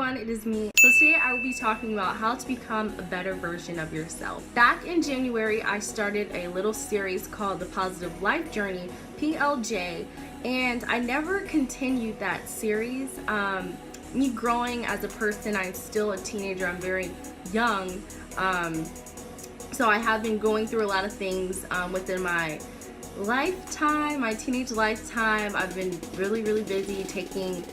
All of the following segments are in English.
everyone, it is me. So today I will be talking about how to become a better version of yourself. Back in January, I started a little series called The Positive Life Journey, PLJ, and I never continued that series. Me growing as a person, I'm still a teenager, I'm very young, so I have been going through a lot of things within my lifetime, my teenage lifetime. I've been really busy taking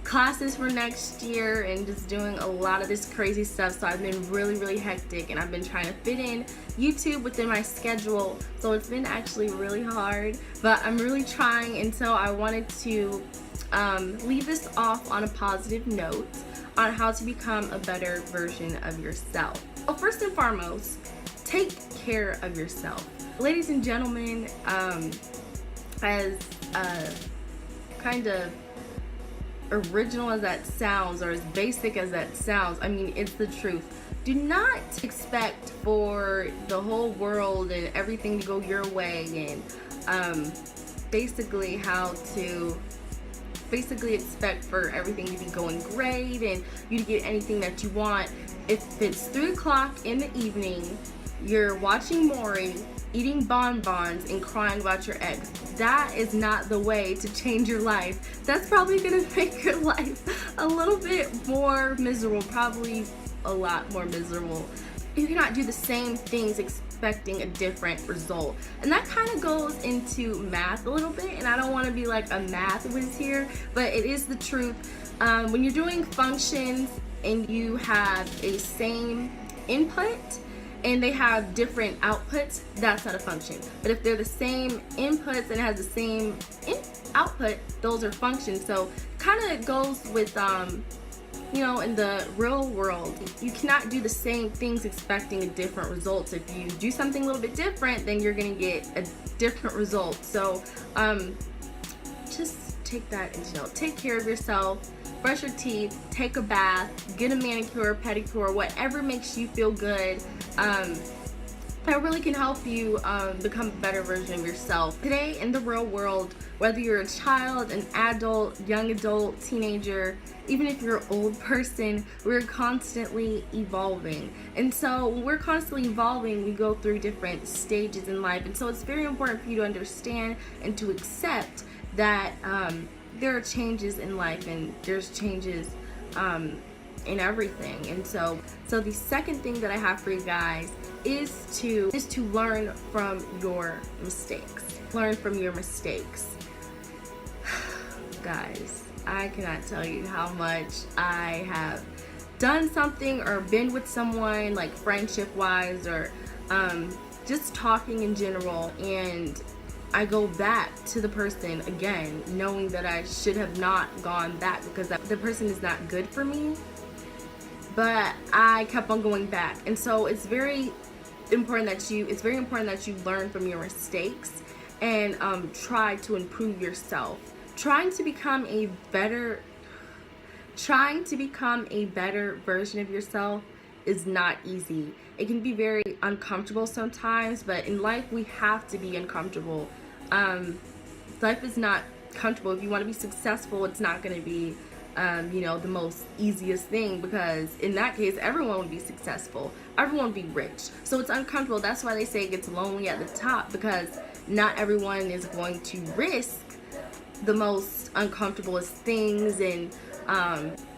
classes for next year and just doing a lot of this crazy stuff, so I've been really hectic, and I've been trying to fit in YouTube within my schedule, so it's been actually really hard, but I'm really trying. And so I wanted to leave this off on a positive note on how to become a better version of yourself. Well, first and foremost, take care of yourself. Ladies and gentlemen, as kind of original as that sounds, or as basic as that sounds, I mean, it's the truth. Do not expect for the whole world and everything to go your way, and basically expect for everything to be going great and you to get anything that you want. If it's 3 o'clock in the evening, you're watching Maury, eating bonbons and crying about your ex, that is not the way to change your life. That's probably gonna make your life a little bit more miserable, probably a lot more miserable. You cannot do the same things expecting a different result. And that kind of goes into math a little bit, and I don't want to be like a math whiz here, but it is the truth. When you're doing functions and you have a same input and they have different outputs, that's not a function. But if they're the same inputs and it has the same output, those are functions. So kind of goes with you know, in the real world, you cannot do the same things expecting a different result. If you do something a little bit different, then you're gonna get a different result. So just take that into note. Take care of yourself, brush your teeth, take a bath, get a manicure, pedicure, whatever makes you feel good. That really can help you become a better version of yourself. Today in the real world, whether you're a child, an adult, young adult, teenager, even if you're an old person, we're constantly evolving. And so when we're constantly evolving, we go through different stages in life. And so it's very important for you to understand and to accept that there are changes in life, and there's changes in everything. And so the second thing that I have for you guys is to learn from your mistakes. Learn from your mistakes. Guys, I cannot tell you how much I have done something or been with someone, like friendship wise, or just talking in general, and I go back to the person again knowing that I should have not gone back because the person is not good for me, but I kept on going back. And so it's very important that you learn from your mistakes and try to improve yourself. Trying to become a better version of yourself is not easy. It can be very uncomfortable sometimes, but in life we have to be uncomfortable. Life is not comfortable. If you want to be successful, it's not going to be you know, the most easiest thing, because in that case everyone would be successful, everyone would be rich. So it's uncomfortable. That's why they say it gets lonely at the top, because not everyone is going to risk the most uncomfortablest things and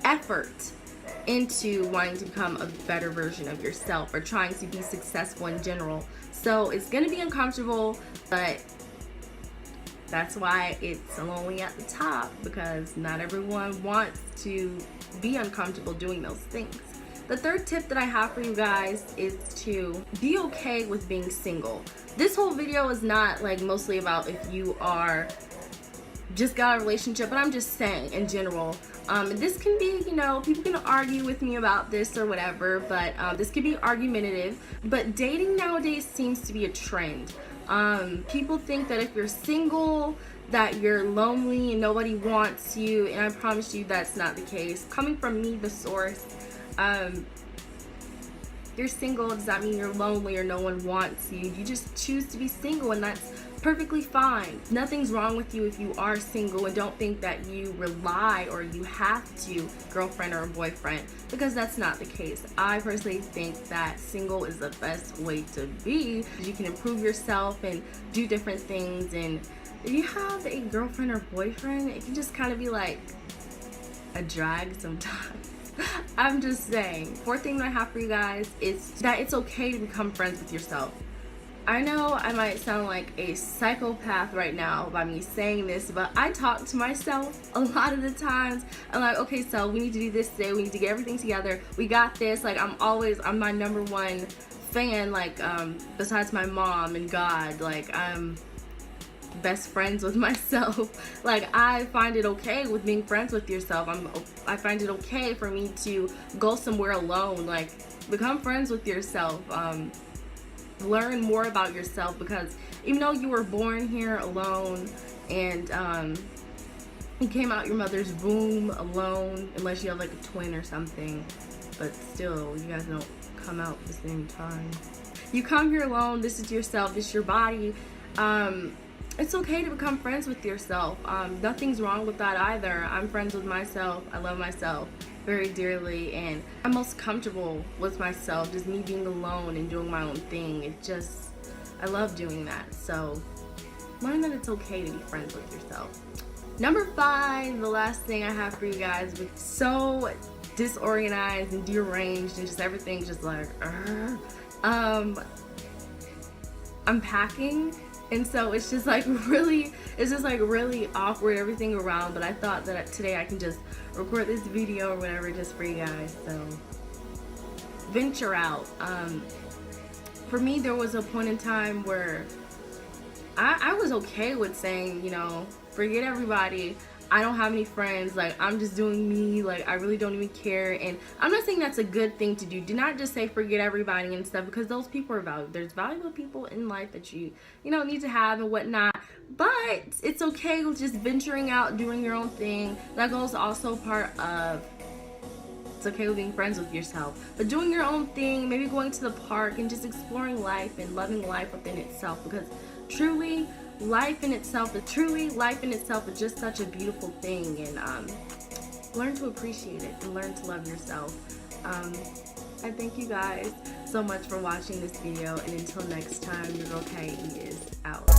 effort into wanting to become a better version of yourself, or trying to be successful in general. So it's gonna be uncomfortable, but that's why it's lonely at the top, because not everyone wants to be uncomfortable doing those things. The third tip that I have for you guys is to be okay with being single. This whole video is not like mostly about if you are just got a relationship, but I'm just saying in general. This can be, you know, people can argue with me about this or whatever, but this can be argumentative. But dating nowadays seems to be a trend. People think that if you're single, that you're lonely and nobody wants you, and I promise you that's not the case. Coming from me, the source, you're single does not mean you're lonely or no one wants you. You just choose to be single, and that's perfectly fine. Nothing's wrong with you if you are single, and don't think that you rely or you have to girlfriend or a boyfriend, because that's not the case. I personally think that single is the best way to be. You can improve yourself and do different things, and if you have a girlfriend or boyfriend, it can just kind of be like a drag sometimes. I'm just saying. Fourth thing that I have for you guys is that it's okay to become friends with yourself. I know I might sound like a psychopath right now by me saying this, but I talk to myself a lot of the times. I'm like, okay, so we need to do this today. We need to get everything together. We got this. Like, I'm my number one fan, like, besides my mom and God. Like, I'm best friends with myself. Like, I find it okay with being friends with yourself. I find it okay for me to go somewhere alone. Like, become friends with yourself. Learn more about yourself, because even though you were born here alone and you came out your mother's womb alone, unless you have like a twin or something, but still, you guys don't come out at the same time. You come here alone. This is yourself. This is your body. It's okay to become friends with yourself. Nothing's wrong with that either. I'm friends with myself. I love myself very dearly, and I'm most comfortable with myself, just me being alone and doing my own thing. I love doing that. So learn that it's okay to be friends with yourself. Number 5, the last thing I have for you guys, with so disorganized and deranged and just everything just like I'm packing, and so it's just like really awkward, everything around. But I thought that today I can just record this video or whatever just for you guys. So venture out. For me, there was a point in time where I was okay with saying, you know, forget everybody. I don't have any friends. Like, I'm just doing me. Like, I really don't even care. And I'm not saying that's a good thing to do. Do not just say forget everybody and stuff, because those people are valuable. There's valuable people in life that you know, need to have and whatnot. But it's okay with just venturing out, doing your own thing. That goes also part of, it's okay with being friends with yourself. But doing your own thing, maybe going to the park and just exploring life and loving life within itself, because truly, life in itself is just such a beautiful thing. And learn to appreciate it and learn to love yourself. I thank you guys so much for watching this video, and until next time, your girl Kay is out.